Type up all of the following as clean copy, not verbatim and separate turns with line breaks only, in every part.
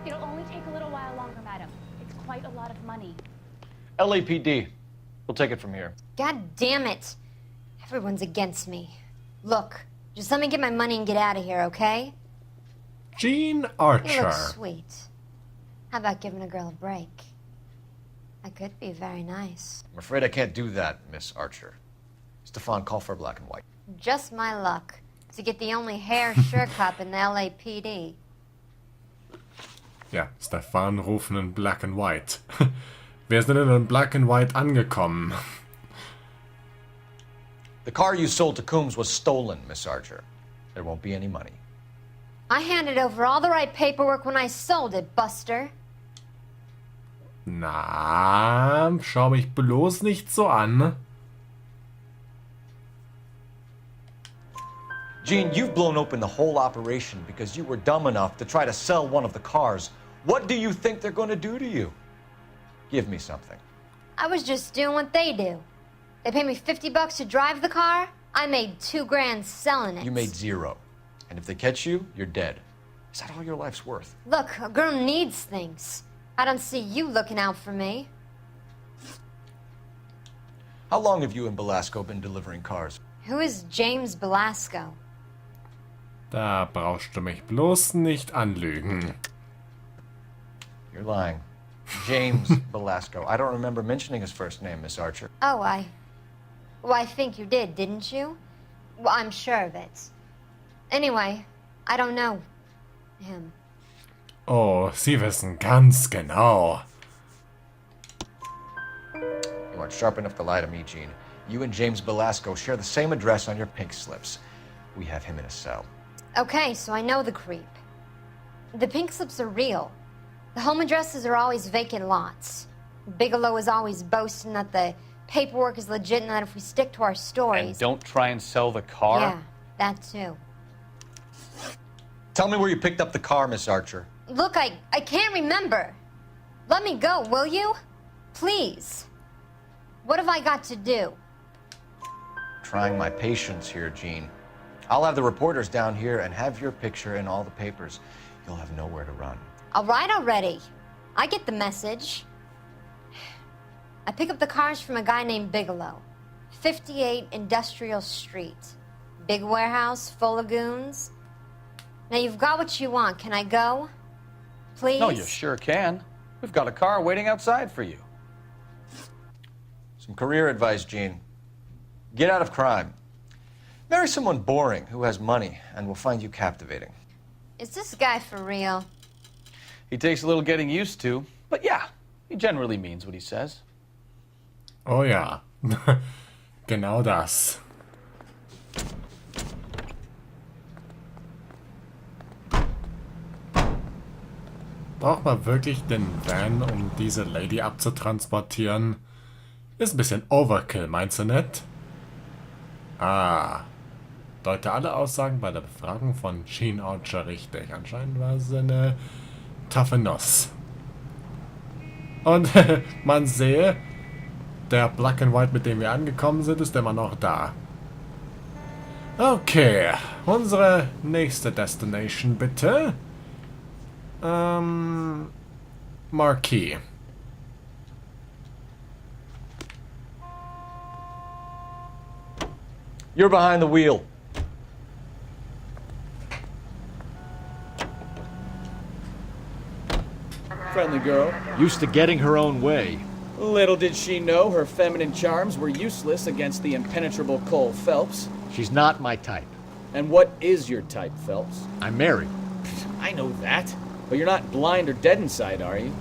It'll only take a little while longer, madam. It's quite a lot of money.
LAPD. We'll take it from here.
God damn it. Everyone's against me. Look, just let me get my money and get out of here, okay?
Jean
You
Archer.
look sweet. How about giving a girl a break? I could be very nice.
I'm afraid I can't do that, Miss Archer. Stefan, call for black and white.
Just my luck to get the only hair shirt cop in the LAPD.
Ja, Stefan rufen in Black and White. Wir sind in Black and White angekommen.
The car you sold to Coombs was stolen, Miss Archer. There won't be any money.
I handed over all the right paperwork when I sold it, Buster.
Na, schau mich bloß nicht so an.
Gene, you've blown open the whole operation because you were dumb enough to try to sell one of the cars. What do you think they're going to do to you? Give me something.
I was just doing what they do. They paid me $50 to drive the car. I made $2 grand selling it.
You made zero. And if they catch you, you're dead. Is that all your life's worth?
Look, a girl needs things. I don't see you looking out for me.
How long have you and Belasco been delivering cars?
Who is James Belasco?
Da brauchst du mich bloß nicht anlügen.
You're lying. James Belasco. I don't remember mentioning his first name, Miss Archer.
Oh, Well, I think you did, didn't you? Well, I'm sure of it. Anyway, I don't know him.
Oh, Sie wissen ganz genau.
You aren't sharp enough to lie to me, Gene. You and James Belasco share the same address on your pink slips. We have him in a cell.
Okay, so I know the creep. The pink slips are real. The home addresses are always vacant lots. Bigelow is always boasting that the paperwork is legit and that if we stick to our stories...
And don't try and sell the car?
Yeah, that too.
Tell me where you picked up the car, Miss Archer.
Look, I can't remember. Let me go, will you? Please. What have I got to do?
Trying my patience here, Gene. I'll have the reporters down here and have your picture in all the papers. You'll have nowhere to run.
All right already. I get the message. I pick up the cars from a guy named Bigelow. 58 Industrial Street. Big warehouse, full of goons. Now you've got what you want. Can I go? Please?
No, you sure can. We've got a car waiting outside for you.
Some career advice, Gene. Get out of crime. Marry someone boring who has money and will find you captivating.
Is this guy for real?
He takes a little getting used to, but yeah, he generally means what he says.
Oh ja, genau das. Braucht man wirklich den Van, um diese Lady abzutransportieren? Ist ein bisschen Overkill, meinst du nicht? Ah, deute alle Aussagen bei der Befragung von Jean Archer richtig. Anscheinend war sie eine taffe Nuss. Und man sehe, der Black and White, mit dem wir angekommen sind, ist immer noch da. Okay, unsere nächste Destination bitte. Marquis.
You're behind the wheel.
Friendly girl.
Used to getting her own way.
Little did she know her feminine charms were useless against the impenetrable Cole Phelps.
She's not my type.
And what is your type, Phelps?
I'm married.
I know that. But you're not blind or dead inside, are you?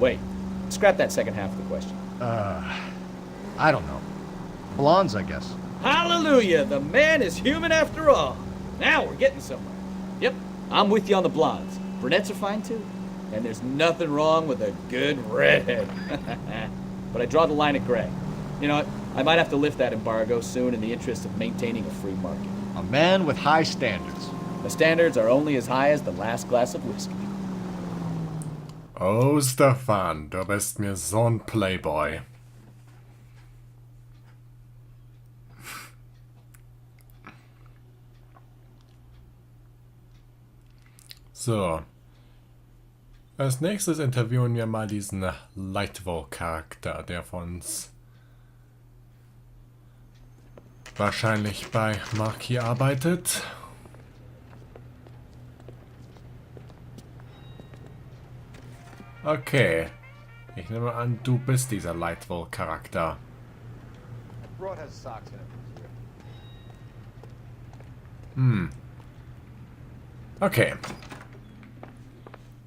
Wait, scrap that second half of the question.
I don't know. Blondes, I guess.
Hallelujah! The man is human after all. Now we're getting somewhere. Yep, I'm with you on the blondes. Brunettes are fine too. And there's nothing wrong with a good redhead. But I draw the line at gray. You know what? I might have to lift that embargo soon in the interest of maintaining a free market.
A man with high standards.
The standards are only as high as the last glass of whiskey.
Oh, Stefan, du bist mir so ein Playboy. So. Als nächstes interviewen wir mal diesen Lightwall-Charakter, der von uns wahrscheinlich bei Marquis arbeitet. Okay. Ich nehme an, du bist dieser Lightwall-Charakter.
Broad has socks in it.
Okay.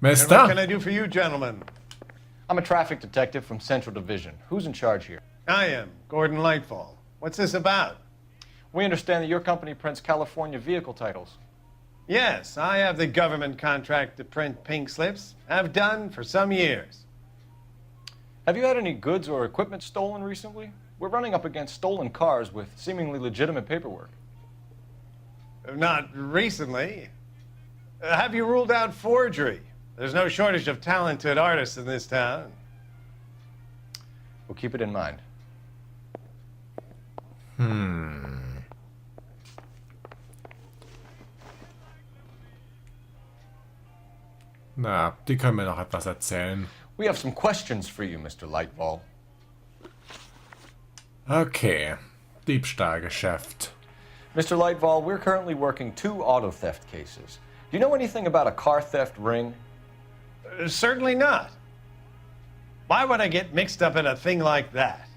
And
Mister?
what can I do for you, gentlemen?
I'm a traffic detective from Central Division. Who's in charge here?
I am, Gordon Lightfall. What's this about?
We understand that your company prints California vehicle titles.
Yes, I have the government contract to print pink slips. Have done for some years.
Have you had any goods or equipment stolen recently? We're running up against stolen cars with seemingly legitimate paperwork.
Not recently. Have you ruled out forgery? There's no shortage of talented artists in this town.
We'll keep it in mind.
Na, die können mir noch etwas erzählen.
We have some questions for you, Mr. Lightball.
Okay. Diebstahlgeschäft.
Mr. Lightball, we're currently working 2 auto theft cases. Do you know anything about a car theft ring?
Certainly not. Why would I get mixed up in a thing like that?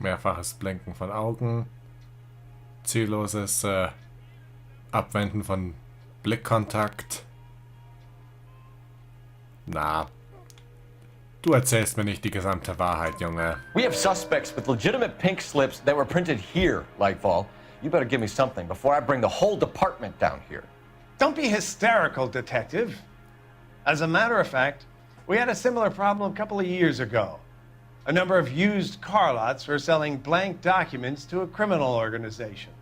Mehrfaches Blinken von Augen. Zielloses Abwenden von Blickkontakt. Na, du erzählst mir nicht die gesamte Wahrheit, Junge.
We have suspects with legitimate pink slips that were printed here, Lightball. You better give me something before I bring the whole department down here.
Don't be hysterical, Detective. As a matter of fact, we had a similar problem a couple of years ago. A number of used car lots were selling blank documents to a criminal organization.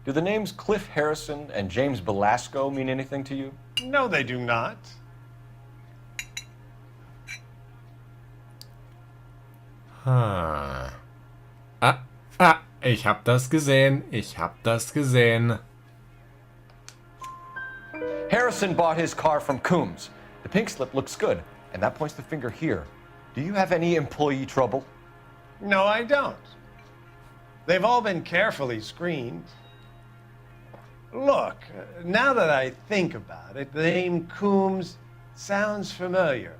Do the names Cliff Harrison and James Belasco mean anything to you?
No, they do not.
Ich hab das gesehen. Ich hab das gesehen.
Harrison bought his car from Coombs. The pink slip looks good, and that points the finger here. Do you have any employee trouble?
No, I don't. They've all been carefully screened. Look, now that I think about it, the name Coombs sounds familiar.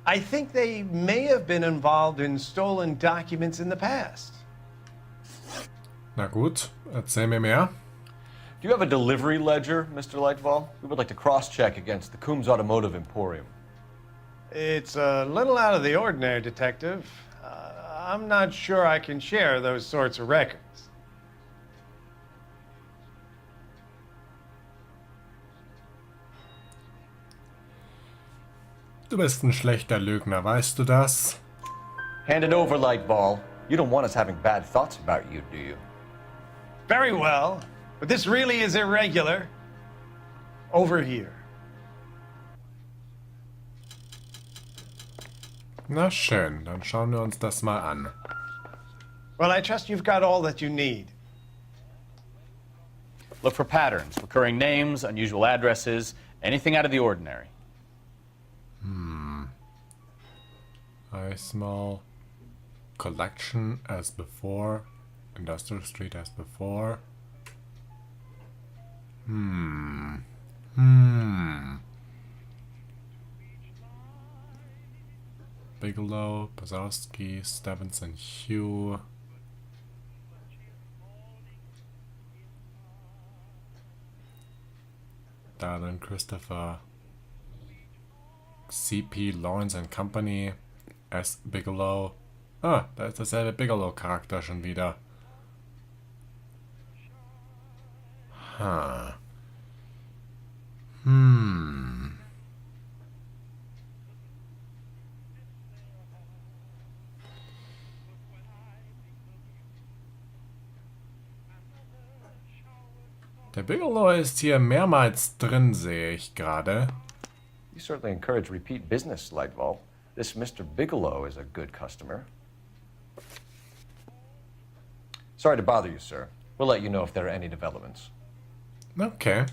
I think they may have been involved in stolen documents in the past.
Na gut, erzähl mir mehr.
Do you have a delivery ledger, Mr. Lightfall? We would like to cross-check against the Coombs Automotive Emporium.
It's a little out of the ordinary, Detective. I'm not sure I can share those sorts of records.
Du bist ein schlechter Lügner, weißt du das?
Hand it over, Lightball. You don't want us having bad thoughts about you, do you?
Very well, but this really is irregular. Over here.
Na schön, dann schauen wir uns das mal an.
Well, I trust you've got all that you need.
Look for patterns, recurring names, unusual addresses, anything out of the ordinary.
Small collection as before. Industrial Street as before. Bigelow, Bazowski, Stevenson, Hugh. Darren, Christopher. CP, Lawrence and Company. S. Bigelow. Ah, da ist derselbe Bigelow-Charakter schon wieder. Der Bigelow ist hier mehrmals drin, sehe ich gerade.
You certainly encourage repeat business, Lightball. This Mr. Bigelow is a good customer. Sorry to bother you, sir. We'll let you know if there are any developments.
Okay.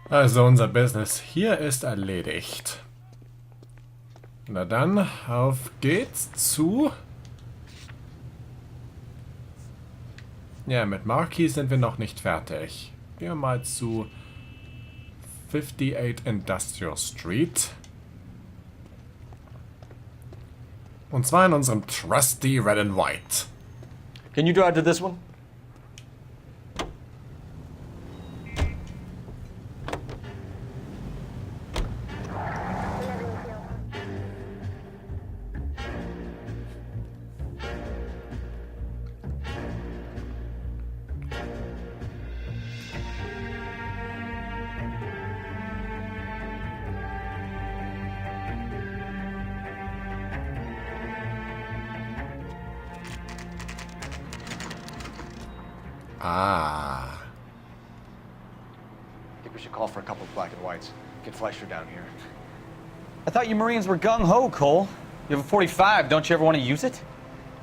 Also unser Business hier ist erledigt. Na dann, auf geht's zu... Ja, mit Marquis sind wir noch nicht fertig. Gehen wir mal zu 58 Industrial Street. Und zwar in unserem Trusty Red and White.
Can you drive to this one?
Ah.
I think we should call for a couple of black and whites. Get Fleischer down here.
I thought you Marines were gung-ho, Cole. You have a 45, don't you ever want to use it?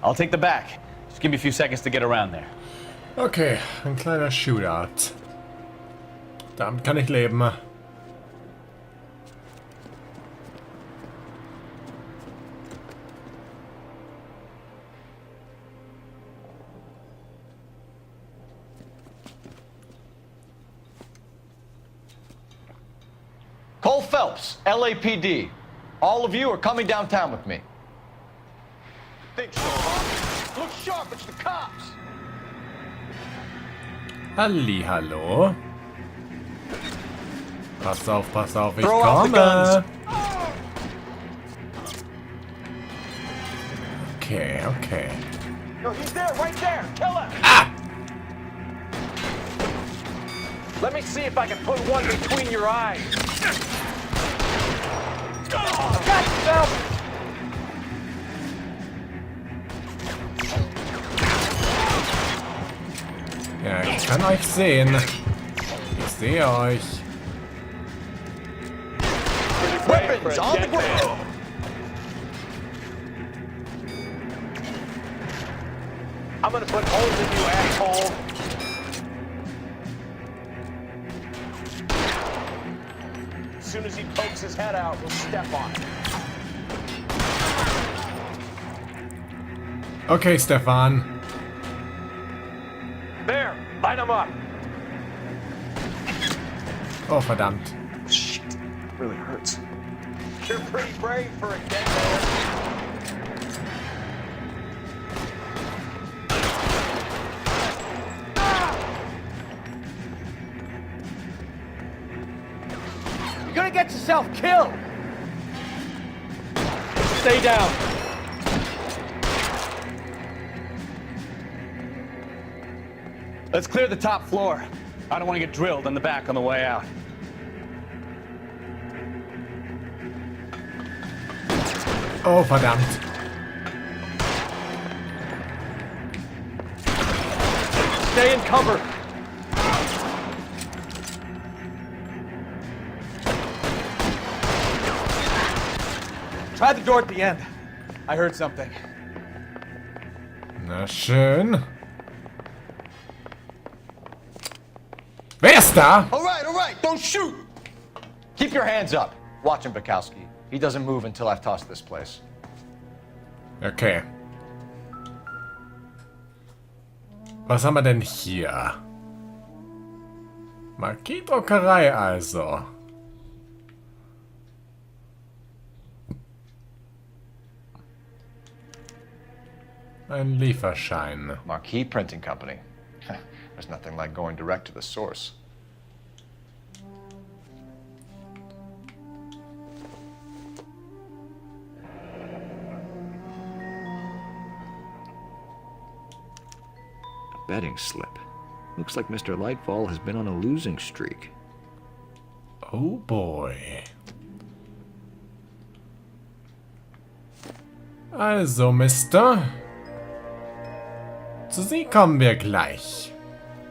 I'll take the back. Just give me a few seconds to get around there.
Okay, ein kleiner Shootout. Damit kann ich leben.
Cole Phelps, LAPD. All of you are coming downtown with me. Think so, huh? Look sharp, it's the cops.
Hallihallo. Pass auf, ich
Throw out the
komme.
guns.
Okay.
No, he's there, right there. Kill him.
Ah!
Let me see if I can put one between your eyes. Got yourself.
Ja, ich kann euch sehen. Ich sehe euch.
Weapons on the ground. I'm gonna put holes in you, asshole. As soon as he pokes his head out, we'll step on it.
Okay, Stefan.
There, line him up.
Oh, verdammt.
Shit, really hurts. You're pretty brave for a dead man. You're gonna get yourself killed. Stay down.
Let's clear the top floor. I don't want to get drilled in the back on the way out.
Oh, verdammt.
Stay in cover.
Try the door at the end. I heard something.
Na schön. Wer ist da?
All right, don't shoot. Keep your hands up. Watch him, Bukowski. He doesn't move until I've tossed this place.
Okay. Was haben wir denn hier? Marquis-Druckerei also. Ein Lieferschein.
Marquis Printing Company. There's nothing like going direct to the source.
A betting slip. Looks like Mr. Lightfall has been on a losing streak.
Oh boy. Also, Mister. Zu Sie kommen wir gleich.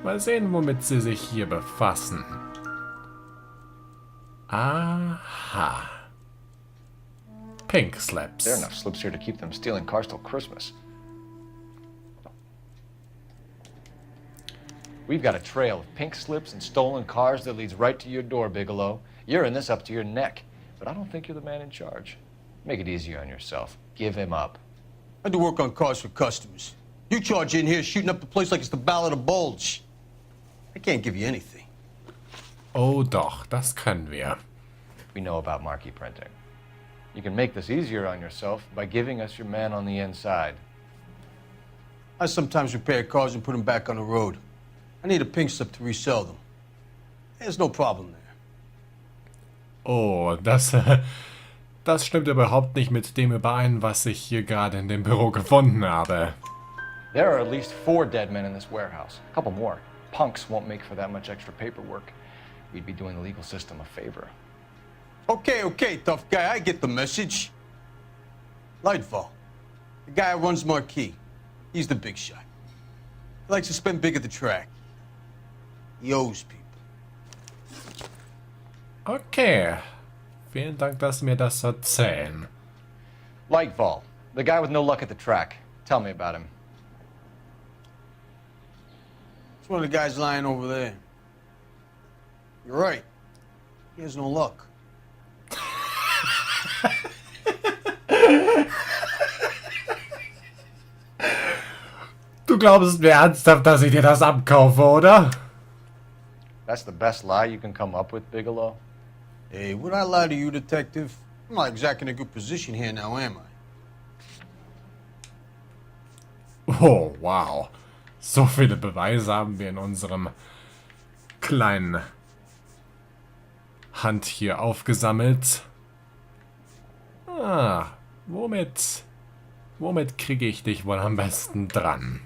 Mal sehen, womit Sie sich hier befassen. Aha. Pink slips.
There are enough slips here to keep them stealing cars till Christmas. We've got a trail of pink slips and stolen cars that leads right to your door, Bigelow. You're in this up to your neck, but I don't think you're the man in charge. Make it easier on yourself. Give him up.
I do work on cars for customers. You charge in here shooting up the place like it's the Ballad of Bulge. I can't give you anything.
Oh doch, das können wir.
We know about marquee printing. You can make this easier on yourself by giving us your man on the inside.
I sometimes repair cars and put them back on the road. I need a pink slip to resell them. There's no problem there.
Oh, das stimmt überhaupt nicht mit dem überein, was ich hier gerade in dem Büro gefunden habe.
There are at least 4 dead men in this warehouse. A couple more. Punks won't make for that much extra paperwork. We'd be doing the legal system a favor.
Okay, tough guy, I get the message. Lightfall, the guy who runs Marquee. He's the big shot. He likes to spend big at the track. He owes people.
Okay. Vielen Dank, dass Sie mir das erzählen.
Lightfall, the guy with no luck at the track. Tell me about him.
It's one of the guys lying over there. You're right. He has no luck.
Du glaubst mir ernsthaft, dass ich dir das abkaufe, oder?
That's the best lie you can come up with, Bigelow?
Hey, would I lie to you, detective? I'm not exactly in a good position here now, am I?
Oh, wow. So viele Beweise haben wir in unserem kleinen Hand hier aufgesammelt. Ah, womit kriege ich dich wohl am besten dran?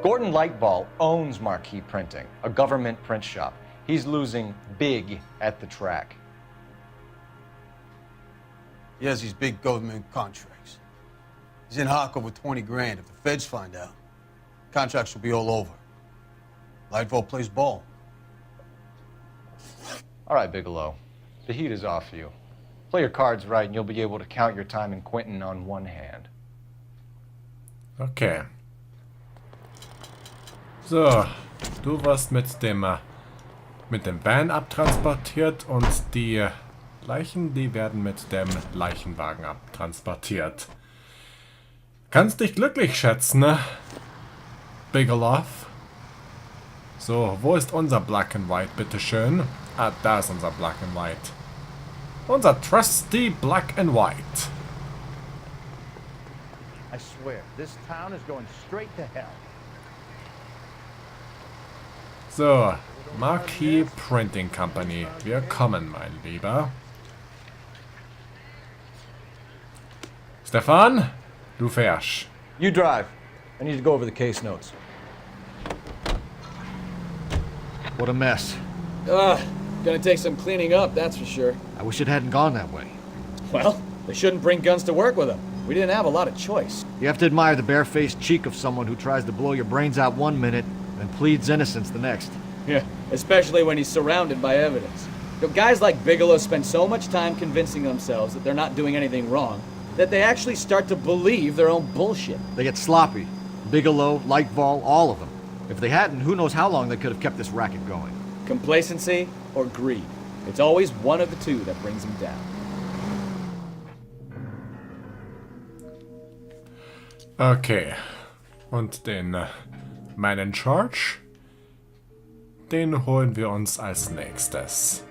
Gordon Lightball owns Marquee Printing, a government print shop. He's losing big at the track.
He has these big government contracts. He's in hock over 20 grand. If the feds find out, contracts will be all over. Lightfall plays ball.
All right, Bigelow. The heat is off you. Play your cards right and you'll be able to count your time in Quentin on one hand.
Okay. So, du wirst mit dem Van abtransportiert und die Leichen, die werden mit dem Leichenwagen abtransportiert. Kannst dich glücklich schätzen, ne? Bigelow. So, wo ist unser Black and White, bitteschön? Ah, da ist unser Black and White. Unser trusty Black and White.
I swear, this town is going straight to hell.
So, Marquee Printing Company. Wir kommen, mein Lieber. Stefan, du fährst.
You drive. I need to go over the case notes.
What a mess.
Gonna take some cleaning up, that's for sure.
I wish it hadn't gone that way.
Well, they shouldn't bring guns to work with them. We didn't have a lot of choice.
You have to admire the barefaced cheek of someone who tries to blow your brains out one minute and pleads innocence the next.
Yeah, especially when he's surrounded by evidence. You know, guys like Bigelow spend so much time convincing themselves that they're not doing anything wrong that they actually start to believe their own bullshit.
They get sloppy. Bigelow, Lightball, all of them. If they hadn't, who knows how long they could have kept this racket going.
Complacency or greed. It's always one of the two that brings them down.
Okay. Und den Man in Charge, den holen wir uns als nächstes.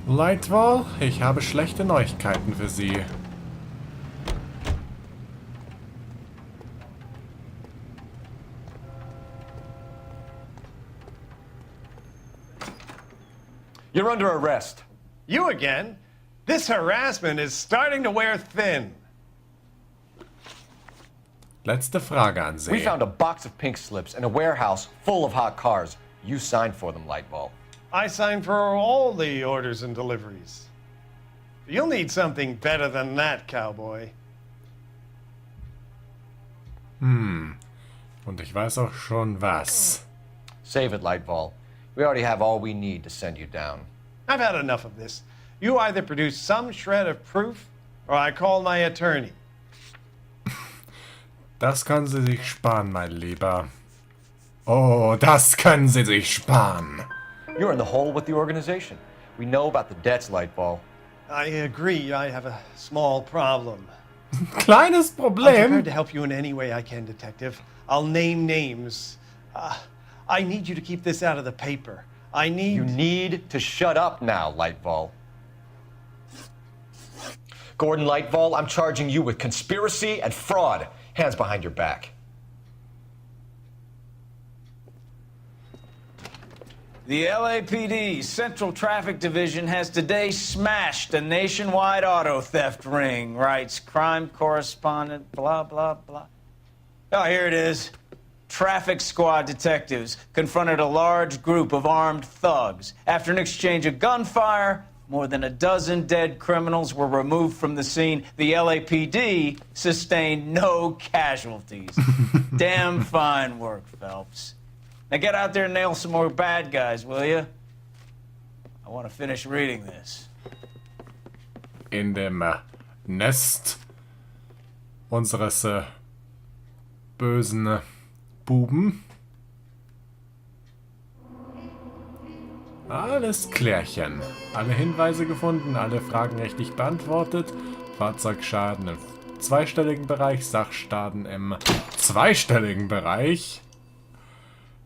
Lightball, ich habe schlechte Neuigkeiten für Sie.
You're under arrest.
You again? This harassment is starting to wear thin.
Letzte Frage an Sie.
We found a box of pink slips in a warehouse full of hot cars. You signed for them, Lightball.
I signed for all the orders and deliveries. You'll need something better than that, cowboy.
Und ich weiß auch schon was.
Save it, Lightfall. We already have all we need to send you down.
I've had enough of this. You either produce some shred of proof, or I call my attorney.
Das können Sie sich sparen, mein Lieber. Oh, das können Sie sich sparen.
You're in the hole with the organization. We know about the debts, Lightfall.
I agree, I have a small problem.
Kleines
I'm
Problem.
prepared to help you in any way I can, Detective. I'll name names. I need you to keep this out of the paper.
You need to shut up now, Lightfall. Gordon Lightfall, I'm charging you with conspiracy and fraud. Hands behind your back.
The LAPD Central Traffic Division has today smashed a nationwide auto theft ring, writes crime correspondent, blah, blah, blah. Oh, here it is. Traffic squad detectives confronted a large group of armed thugs. After an exchange of gunfire, more than a dozen dead criminals were removed from the scene. The LAPD sustained no casualties. Damn fine work, Phelps. Now get out there and nail some more bad guys, will you? I want to finish reading this.
In dem Nest unseres bösen Buben. Alles klärchen. Alle Hinweise gefunden, alle Fragen richtig beantwortet. Fahrzeugschaden im zweistelligen Bereich, Sachschaden im zweistelligen Bereich.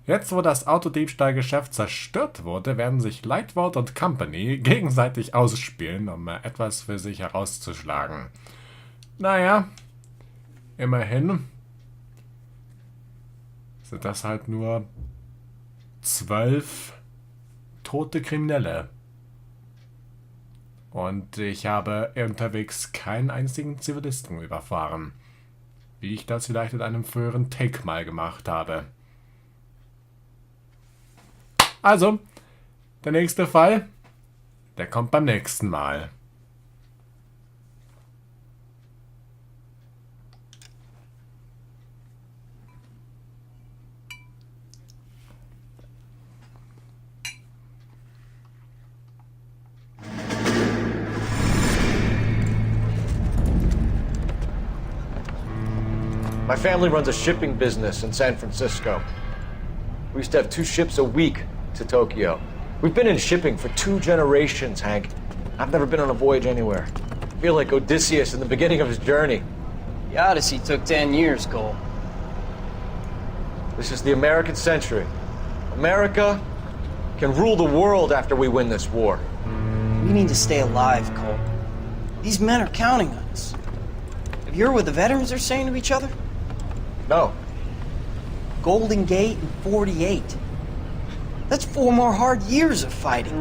Jetzt, wo das Autodiebstahlgeschäft zerstört wurde, werden sich Lightfall und Company gegenseitig ausspielen, um etwas für sich herauszuschlagen. Naja, immerhin sind das halt nur 12 tote Kriminelle. Und ich habe unterwegs keinen einzigen Zivilisten überfahren. Wie ich das vielleicht in einem früheren Take mal gemacht habe. Also, der nächste Fall, der kommt beim nächsten Mal.
My family runs a shipping business in San Francisco. We used to have 2 ships a week to Tokyo. We've been in shipping for 2 generations, Hank. I've never been on a voyage anywhere. I feel like Odysseus in the beginning of his journey.
The Odyssey took 10 years, Cole.
This is the American century. America can rule the world after we win this war.
We need to stay alive, Cole. These men are counting on us. Have you heard what the veterans are saying to each other?
No.
Golden Gate and 48. That's 4 more hard years of fighting.